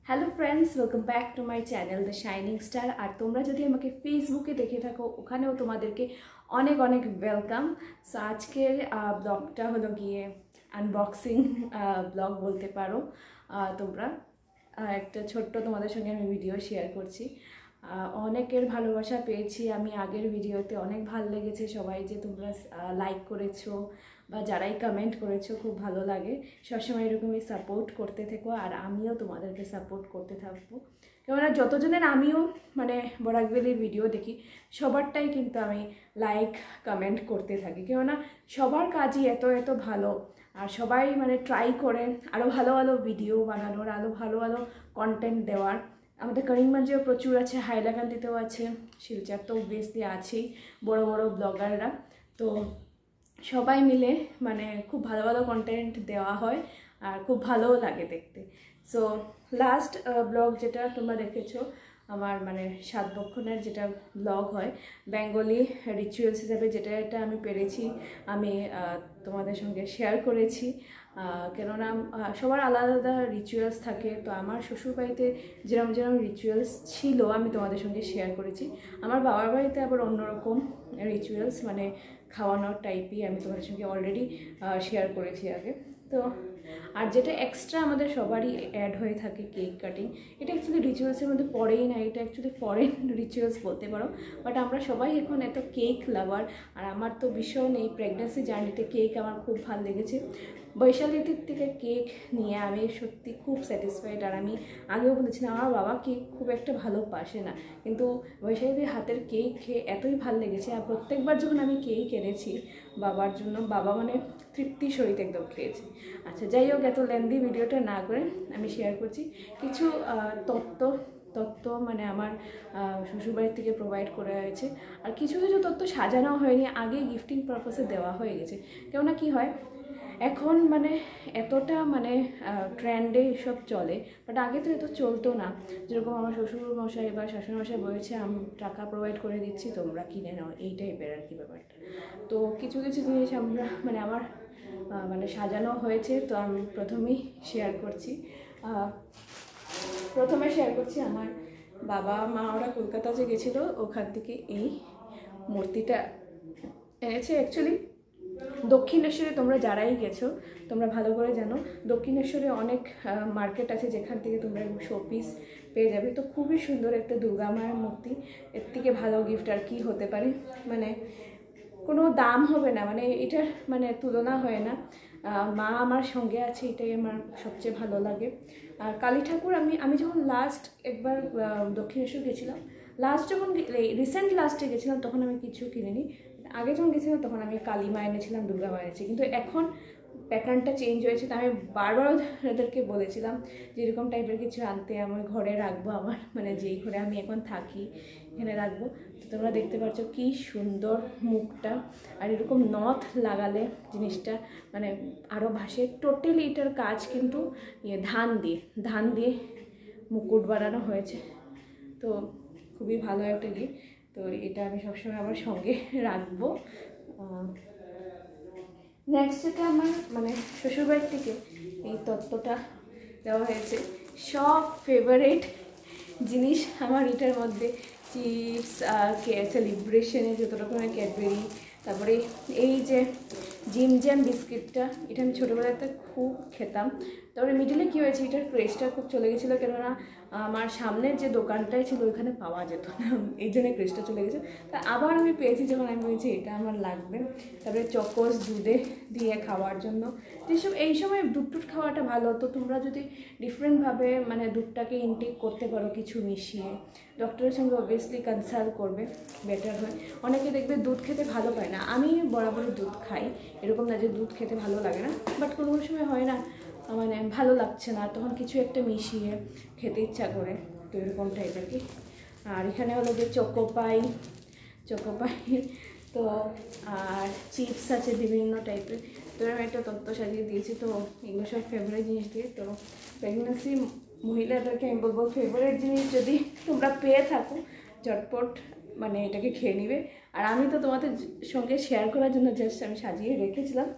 Hello friends, welcome back to my channel the shining star. আর তোমরা যদি আমাকে ফেসবুকে দেখে থাকো, ওখানেও তোমাদেরকে অনেক অনেক ওয়েলকাম। সো আজকের ব্লগটা হলো গিয়ে আনবক্সিং ব্লগ বলতে পারো। তোমরা একটা ছোট্ট তোমাদের সঙ্গে আমি ভিডিও শেয়ার করছি। অনেকের ভালোবাসা পেয়েছি আমি আগের ভিডিওতে, অনেক ভালো লেগেছে সবাই যে তোমরা লাইক করেছো বা যারাই কমেন্ট করেছো, খুব ভালো লাগে। সবসময় এরকমই সাপোর্ট করতে থেকো আর আমিও তোমাদেরকে সাপোর্ট করতে থাকবো। কেননা যতজনের আমিও মানে বরাক ভ্যালির ভিডিও দেখি, সবারটাই কিন্তু আমি লাইক কমেন্ট করতে থাকি। কেননা সবার কাজই এত এত ভালো, আর সবাই মানে ট্রাই করেন আরও ভালো ভালো ভিডিও বানানোর, আরও ভালো ভালো কন্টেন্ট দেওয়ার। আমাদের করিমগঞ্জেও প্রচুর আছে, হাইলাকান্দিতেও আছে, শিলচর তো অবভিয়াসলি আছেই বড় বড় ব্লগাররা। তো সবাই মিলে মানে খুব ভালো ভালো কন্টেন্ট দেওয়া হয় আর খুব ভালোও লাগে দেখতে। সো লাস্ট ব্লগ যেটা তোমরা দেখেছো আমার মানে 7 বক্ষণের যেটা ব্লগ হয় বেঙ্গলি রিচুয়ালস হিসাবে, যেটা আমি পেরেছি আমি তোমাদের সঙ্গে শেয়ার করেছি। কেননা সবার আলাদা আলাদা রিচুয়ালস থাকে, তো আমার শ্বশুরবাড়িতে যেরকম যেরকম রিচুয়ালস ছিল আমি তোমাদের সঙ্গে শেয়ার করেছি। আমার বাবার বাড়িতে আবার অন্যরকম রিচুয়ালস, মানে খাওয়ানোর টাইপই আমি তোমাদের সঙ্গে অলরেডি শেয়ার করেছি আগে। তো আর যেটা এক্সট্রা আমাদের সবারই অ্যাড হয়ে থাকে কেক কাটিং, এটা অ্যাকচুয়ালি রিচুয়ালসের মধ্যে পড়েই না, এটা অ্যাকচুয়ালি ফরেন রিচুয়ালস বলতে পারো। বাট আমরা সবাই এখন এত কেক লাভার, আর আমার তো ভীষণ এই প্রেগনেন্সি জার্নিতে কেক আমার খুব ভালো লেগেছে। বৈশালীদের থেকে কেক নিয়ে আমি সত্যি খুব স্যাটিসফাইড। আর আমি আগেও বলেছিলাম আমার বাবা কেক খুব একটা ভালোবাসে না, কিন্তু বৈশালীদের হাতের কেক খেয়ে এতই ভালো লেগেছে। আর প্রত্যেকবার যখন আমি কেক এনেছি বাবার জন্য, বাবা মানে তৃপ্তি সহিত একদম খেয়েছে। আচ্ছা, যাই হোক, এত লেন্দি ভিডিওটা না করে আমি শেয়ার করছি কিছু তত্ত্ব মানে আমার শ্বশুরবাড়ির থেকে প্রোভাইড করা হয়েছে। আর কিছু কিছু তত্ত্ব সাজানো হয়নি, আগেই গিফটিং পারপাসে দেওয়া হয়ে গেছে। কেননা কি হয় এখন মানে এতটা মানে ট্রেন্ডে এসব চলে, বাট আগে তো এত চলতো না। যেরকম আমার শ্বশুরমশাই বা শাশুড়িমশাই বলেছে আমি টাকা প্রোভাইড করে দিচ্ছি, তোমরা কিনে নাও, এই টাইপের আর কি ব্যাপারটা। তো কিছু কিছু জিনিস আমরা মানে আমার মানে সাজানো হয়েছে। তো আমি প্রথমেই শেয়ার করছি আমার বাবা মা ওরা কলকাতা যে গেছিলো, ওখান থেকে এই মূর্তিটা এনেছে। অ্যাকচুয়ালি দক্ষিণেশ্বরে তোমরা যারাই গেছো তোমরা ভালো করে জানো, দক্ষিণেশ্বরে অনেক মার্কেট আছে যেখান থেকে তোমরা শোপিস পেয়ে যাবে। তো খুবই সুন্দর একটা দুর্গা মায়ের মূর্তি, এর থেকে ভালো গিফট আর কি হতে পারে। মানে কোনো দাম হবে না, মানে এটার মানে তুলনা হয় না। মা আমার সঙ্গে আছে, এটাই আমার সবচেয়ে ভালো লাগে। আর কালী ঠাকুর আমি যখন লাস্ট একবার দক্ষিণেশ্বর গেছিলাম, রিসেন্ট লাস্টে গেছিলাম, তখন আমি কিছু কিনিনি। আগে যখন গেছিলাম তখন আমি কালী মা এনেছিলাম, দুর্গা মা এনেছি। কিন্তু এখন প্যাটার্নটা চেঞ্জ হয়েছে, তো আমি বারবার ওদেরকে বলেছিলাম যে এরকম টাইপের কিছু আনতে, আমি ঘরে রাখবো, আমার মানে যেই ঘরে আমি এখন থাকি এখানে রাখবো। তো তোমরা দেখতে পাচ্ছ কি সুন্দর মুখটা, আর এরকম নথ লাগালে জিনিসটা মানে আরও ভাসে। টোটালি এটার কাজ কিন্তু ধান দিয়ে মুকুট বানানো হয়েছে। তো খুবই ভালো একটা গিফট, তো এটা আমি সবসময় আমার সঙ্গে রাখবো। নেক্সট যেটা আমার মানে শ্বশুরবাড়ির থেকে এই তত্ত্বটা দেওয়া হয়েছে, সব ফেভারিট জিনিস আমার এটার মধ্যে চিপস, সেলিব্রেশনে যত রকমের ক্যাডবেরি, তারপরে এই যে জিম জ্যাম বিস্কিটটা, এটা আমি ছোটোবেলাতে খুব খেতাম। তারপরে মিডিলে কী হয়েছে, এটার ক্রেজটা খুব চলে গেছিলো, কেননা আমার সামনের যে দোকানটাই ছিল ওইখানে পাওয়া যেত না, এই জন্য ক্রেজটা চলে গেছে। তা আবার আমি পেয়েছি যখন আমি বলছি এটা আমার লাগবে। তারপরে চকোস দুধে দিয়ে খাওয়ার জন্য, যেসব এই সময় দুধ খাওয়াটা ভালো। তো তোমরা যদি ডিফারেন্টভাবে মানে দুধটাকে ইনটেক করতে পারো কিছু মিশিয়ে, ডক্টরের সঙ্গে অবভিয়াসলি কনসাল্ট করবে, বেটার হয়। অনেকে দেখবে দুধ খেতে ভালো পায় না, আমি বরাবরই দুধ খাই, এরকম না যে দুধ খেতে ভালো লাগে না, বাট কোনো কোনো সময় হয় না মানে ভালো লাগছে না, তখন কিছু একটা মিশিয়ে খেতে ইচ্ছা করে, তো এরকম টাইপের কি। আর এখানে হলো যে চকোপাই তো আর চিপস আছে বিভিন্ন টাইপের। তো আমি একটা তত্ত্ব সাজিয়ে দিয়েছি, তো এগুলো সব ফেভারিট জিনিস দিয়ে। তো প্রেগনেন্সি মহিলাদেরকে আমি বলবো ফেভারিট জিনিস যদি তোমরা পেয়ে থাকো ঝটপট মানে এটাকে খেয়ে নিবে। আর আমি তো তোমাদের সঙ্গে শেয়ার করার জন্য জাস্ট আমি সাজিয়ে রেখেছিলাম,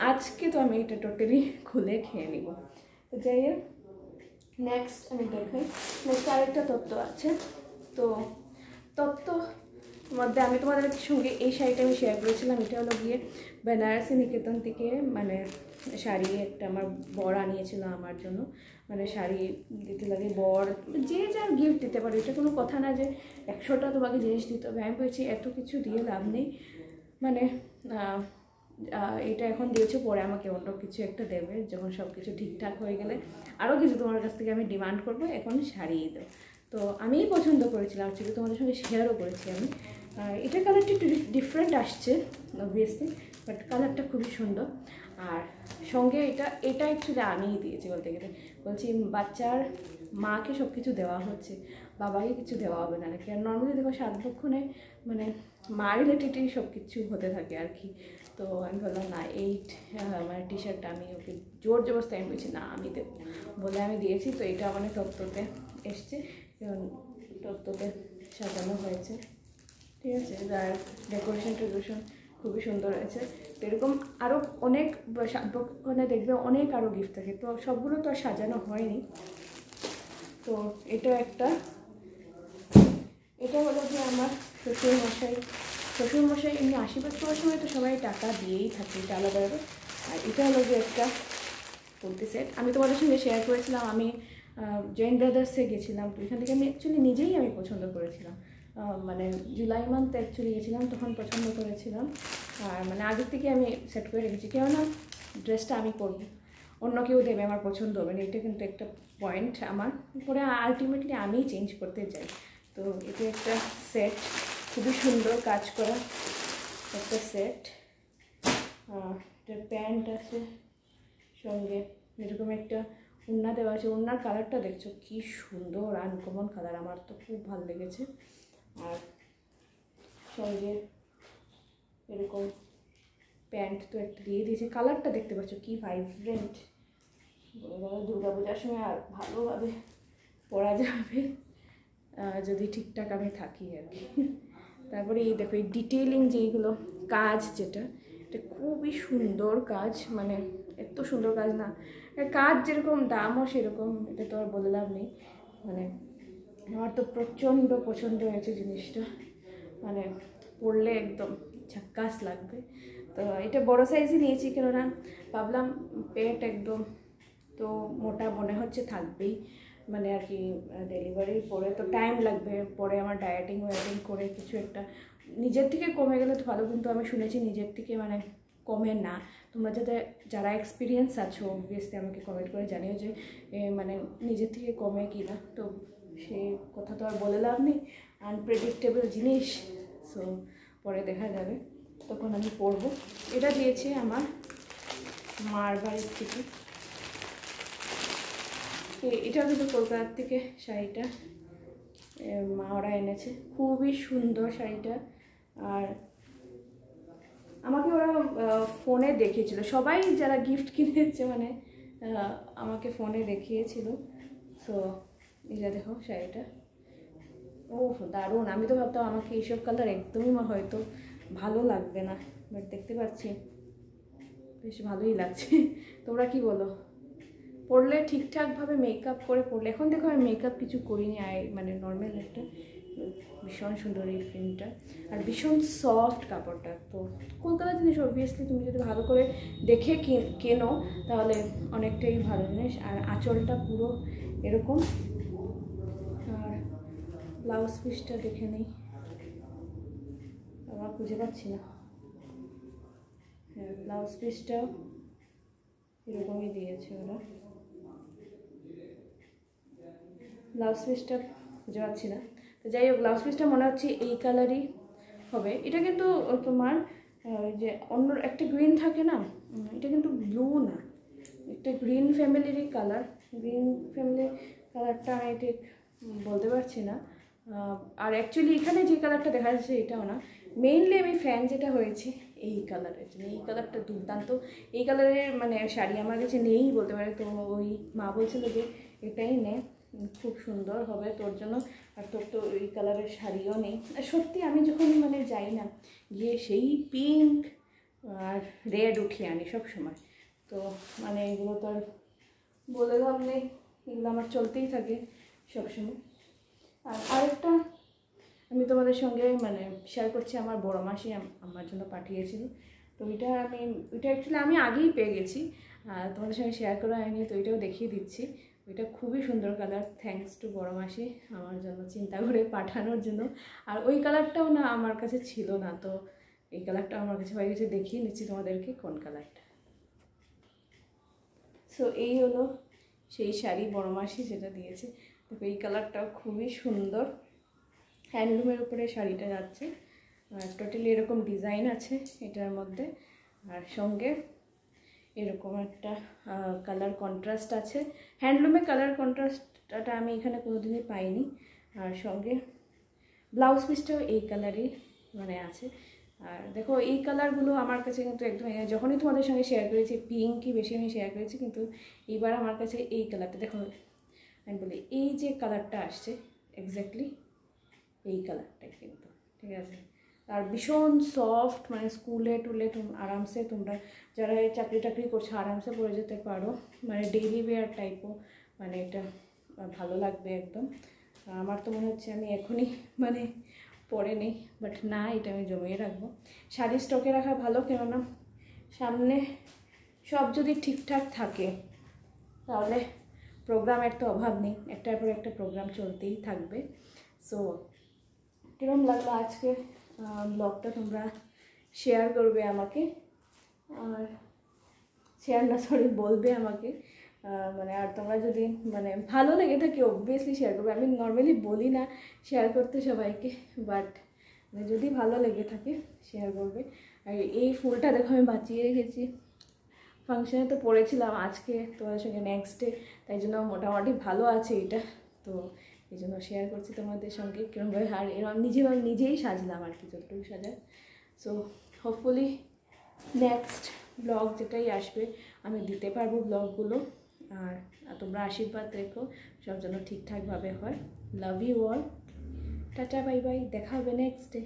আজকে তো আমি এটা টোটালি খুলে খেয়ে নিব। তো যাই হোক, নেক্সট আমি দেখাই, নেক্সট আরেকটা তত্ত্ব আছে। তো তত্ত্ব মধ্যে আমি তোমাদের সঙ্গে এই শাড়িটা আমি শেয়ার করেছিলাম। এটা হলো গিয়ে বেনারসি নিকেতন থেকে মানে শাড়ি একটা আমার বর আনিয়েছিল আমার জন্য। মানে শাড়ি দিতে লাগে বর যে যার গিফট দিতে পারে, এটা কোনো কথা না যে 100টা তোমাকে জিনিস দিতে হবে। আমি বলছি এত কিছু দিয়ে লাভ নেই, মানে এটা এখন দিয়েছে, পরে আমাকে অন্য কিছু একটা দেবে যখন সব কিছু ঠিকঠাক হয়ে গেলে। আরও কিছু তোমার কাছ থেকে আমি ডিমান্ড করবো, এখন শাড়িই দাও। তো আমিই পছন্দ করেছিলাম, অ্যাকচুয়ালি তোমাদের সঙ্গে শেয়ারও করেছি আমি। এটা কালারটা একটু ডিফারেন্ট আসছে অবভিয়াসলি, বাট কালারটা খুবই সুন্দর। আর সঙ্গে এটা অ্যাকচুয়ালি আমিই দিয়েছি বলতে গেলে। বলছি বাচ্চার মাকে সব কিছু দেওয়া হচ্ছে, বাবাকে কিছু দেওয়া হবে না নাকি। আর নর্মালি দেখো 7 লক্ষণে মানে মা রিলেটেডই সব কিছু হতে থাকে আর কি। তো আমি বললাম না, এই মানে টি শার্টটা আমি ওকে জোর জবরদস্তি আমি বলছি না আমি দেবো বলে আমি দিয়েছি। তো এটা মানে তত্ত্বতে এসছে, তত্ত্বতে সাজানো হয়েছে, ঠিক আছে। আর ডেকোরেশন খুবই সুন্দর হয়েছে। তো এরকম আরও অনেক ওখানে দেখবে অনেক আরও গিফট থাকে, তো সবগুলো তো আর সাজানো হয়নি। তো এটা হলো যে আমার শ্বশুরমশাই এমনি আশীর্বাদ করার সময় তো সবাই টাকা দিয়েই থাকে, এটা আলাদা আলাদা। আর এটা হলো যে একটা কুর্তি সেট, আমি তোমাদের সঙ্গে শেয়ার করেছিলাম। আমি জৈন ব্রাদার্সে গেছিলাম, তো এখান থেকে আমি অ্যাকচুয়ালি নিজেই আমি পছন্দ করেছিলাম। মানে জুলাই মান্থে অ্যাকচুয়ালি গেছিলাম, তখন পছন্দ করেছিলাম। আর মানে আগের থেকে আমি সেট করে রেখেছি, কেননা ড্রেসটা আমি পরবো, অন্য কেউ দেবে আমার পছন্দ হবে না, এটা কিন্তু একটা পয়েন্ট আমার। পরে আলটিমেটলি আমিই চেঞ্জ করতে চাই। তো এটা একটা সেট, খুবই সুন্দর কাজ করা একটা সেট। একটা প্যান্ট আছে, সঙ্গে এরকম একটা ওড়না দেওয়া আছে। ওড়নার কালারটা দেখছো কি সুন্দর, আনকমন কালার, আমার তো খুব ভালো লেগেছে। আর সঙ্গে এরকম প্যান্ট তো একটা দিয়ে দিয়েছে, কালারটা দেখতে পাচ্ছ কি ভাইব্রেন্ট। দুর্গাপূজার সময় আর ভালোভাবে পরা যাবে যদি ঠিকঠাক আমি থাকি আর কি। তারপরে এই দেখো এই ডিটেইলিং যেইগুলো কাজ, এটা খুবই সুন্দর কাজ, মানে এত সুন্দর কাজ না, কাজ যেরকম দামও সেরকম, এটা তো আর বলে লাভ নেই। মানে আমার তো প্রচণ্ড পছন্দ হয়েছে জিনিসটা, মানে পরলে একদম ঝাক্কাস লাগবে। তো এটা বড় সাইজই নিয়েছি, কেননা ভাবলাম পেট একদম তো মোটা মনে হচ্ছে থাকবেই, মানে আর কি ডেলিভারির পরে তো টাইম লাগবে, পরে আমার ডায়েটিং করে কিছু একটা নিজের থেকে কমে গেলে তো ভালো। কিন্তু আমি শুনেছি নিজের থেকে মানে কমে না। তোমরা যারা এক্সপিরিয়েন্স আছো অবভিয়াসলি আমাকে কমেন্ট করে জানিও যে মানে নিজের থেকে কমে কি না। তো সে কথা তো আর বলে লাভ নেই, আনপ্রেডিক্টেবল জিনিস। সো পরে দেখা যাবে, তখন আমি পরবো। এটা দিয়েছে আমার মার বাড়ির থেকে, এটা কিন্তু কলকাতার থেকে শাড়িটা মা ওরা এনেছে, খুবই সুন্দর শাড়িটা। আর আমাকে ওরা ফোনে দেখিয়েছিল, সবাই যারা গিফট কিনেছে মানে আমাকে ফোনে দেখিয়েছিল। সো এটা দেখো শাড়িটা, ও দারুণ। আমি তো ভাবতাম আমাকে এইসব কালার একদমই হয়তো ভালো লাগবে না, বাট দেখতে পাচ্ছি বেশ ভালোই লাগছে। তোমরা কি বলো? পরলে ঠিকঠাকভাবে মেকআপ করে পরলে, এখন দেখো আমি মেকআপ কিছু করিনি, মানে নর্মাল একটা, ভীষণ সুন্দর এই প্রিন্টটা আর ভীষণ সফট কাপড়টা। তো কলকাতার জিনিস অবভিয়াসলি তুমি যদি ভালো করে দেখে কেনো তাহলে অনেকটাই ভালো জিনিস। আর আঁচলটা পুরো এরকম, আর ব্লাউজ পিসটা দেখে নিই, আমার খুঁজে পাচ্ছি না। হ্যাঁ, ব্লাউজ পিসটাও এরকমই দিয়েছে ওরা, ব্লাউজ পিসটা খুঁজে পাচ্ছি না। তো যাই হোক, ব্লাউজ পিসটা মনে হচ্ছে এই কালারই হবে। এটা কিন্তু তোমার যে অন্য একটা গ্রিন থাকে না, এটা কিন্তু ব্লু না, একটা গ্রিন ফ্যামিলিরই কালার। গ্রিন ফ্যামিলির কালারটা আমি ঠিক বলতে পারছি না। আর অ্যাকচুয়ালি এখানে যে কালারটা দেখা যাচ্ছে এটাও না, মেইনলি আমি ফ্যান যেটা হয়েছে এই কালারের জন্য। এই কালারটা দুর্দান্ত, এই কালারের মানে শাড়ি আমার কাছে নেই বলতে পারে। তো ওই মা বলছিল যে এটাই নে, খুব সুন্দর হবে তোর জন্য, আর তোর তো এই কালারের শাড়িও নেই। আর সত্যি আমি যখন মানে যাই না গিয়ে সেই পিঙ্ক আর রেড উঠিয়ে আনি সব সময়। তো মানে এগুলো তো আর বলে লাভ নেই, এগুলো আমার চলতেই থাকে সবসময়। আর আরেকটা আমি তোমাদের সঙ্গে মানে শেয়ার করছি, আমার বড় মাসি আমার জন্য পাঠিয়েছিল। তো ওইটা অ্যাকচুয়ালি আমি আগেই পেয়ে গেছি, তোমাদের সঙ্গে শেয়ার করা হয়নি, তো ওইটাও দেখিয়ে দিচ্ছি। ওইটা খুবই সুন্দর কালার, থ্যাঙ্কস টু বড় মাসি আমার জন্য চিন্তা করে পাঠানোর জন্য। আর ওই কালারটাও না আমার কাছে ছিল না, তো এই কালারটা আমার কাছে হয়ে গেছে, দেখিয়ে নিচ্ছি তোমাদেরকে কোন কালারটা। সো এই হলো সেই শাড়ি বড় মাসি যেটা দিয়েছে। দেখো এই কালারটাও খুবই সুন্দর, হ্যান্ডলুমের উপরে শাড়িটা যাচ্ছে, টোটালি এরকম ডিজাইন আছে এটার মধ্যে। আর সঙ্গে এরকম একটা কালার কন্ট্রাস্ট আছে, হ্যান্ডলুমে কালার কন্ট্রাস্টটা আমি এখানে কোনোদিনই পাইনি। আর সঙ্গে ব্লাউজ পিসটাও এই কালারই মানে আছে। আর দেখো এই কালারগুলো আমার কাছে কিন্তু একদম, যখনই তোমাদের সঙ্গে শেয়ার করেছি পিঙ্কই বেশি আমি শেয়ার করেছি, কিন্তু এইবার আমার কাছে এই কালারটা দেখো, আমি বলি এই যে কালারটা আসছে এক্স্যাক্টলি এই কালারটাই কিন্তু, ঠিক আছে। আর ভীষণ সফট, মানে স্কুলে টুলে আরামসে তোমরা যারা চাকরি টাকরি করছো আরামসে পরে যেতে পারো, মানে ডেইলি ওয়্যার টাইপও, মানে এটা ভালো লাগবে একদম। আমার তো মনে হচ্ছে আমি এখনই মানে পরে নেই, বাট না, এটা আমি জমিয়ে রাখবো। শাড়ি স্টকে রাখা ভালো, কেননা সামনে সব যদি ঠিকঠাক থাকে তাহলে প্রোগ্রামের তো অভাব নেই, একটার পর একটা প্রোগ্রাম চলতেই থাকবে। সো কীরকম লাগলো আজকের ব্লগটা তোমরা শেয়ার করবে আমাকে, আর বলবে আমাকে, মানে আর তোমরা যদি মানে ভালো লেগে থাকে অবভিয়াসলি শেয়ার করবে। আমি নর্মালি বলি না শেয়ার করতে সবাইকে, বাট মানে যদি ভালো লেগে থাকে শেয়ার করবে। আর এই ফুলটা দেখো আমি বাঁচিয়ে রেখেছি, ফাংশানে তো পড়েছিলাম আজকে তোমাদের সঙ্গে নেক্সট ডে, তাই জন্য মোটামুটি ভালো আছে এটা, তো এই জন্য শেয়ার করছি তোমাদের সঙ্গে কীরকমভাবে। আর এরকম নিজেই সাজলাম আর কি, যতটুকু সাজা। সো হোপফুলি নেক্সট ব্লগ যেটাই আসবে আমি দিতে পারবো ব্লগগুলো। আর তোমরা আশীর্বাদ রেখো সব যেন ঠিকঠাকভাবে হয়। Love you all, tata bye bye, দেখা হবে নেক্সট ডে।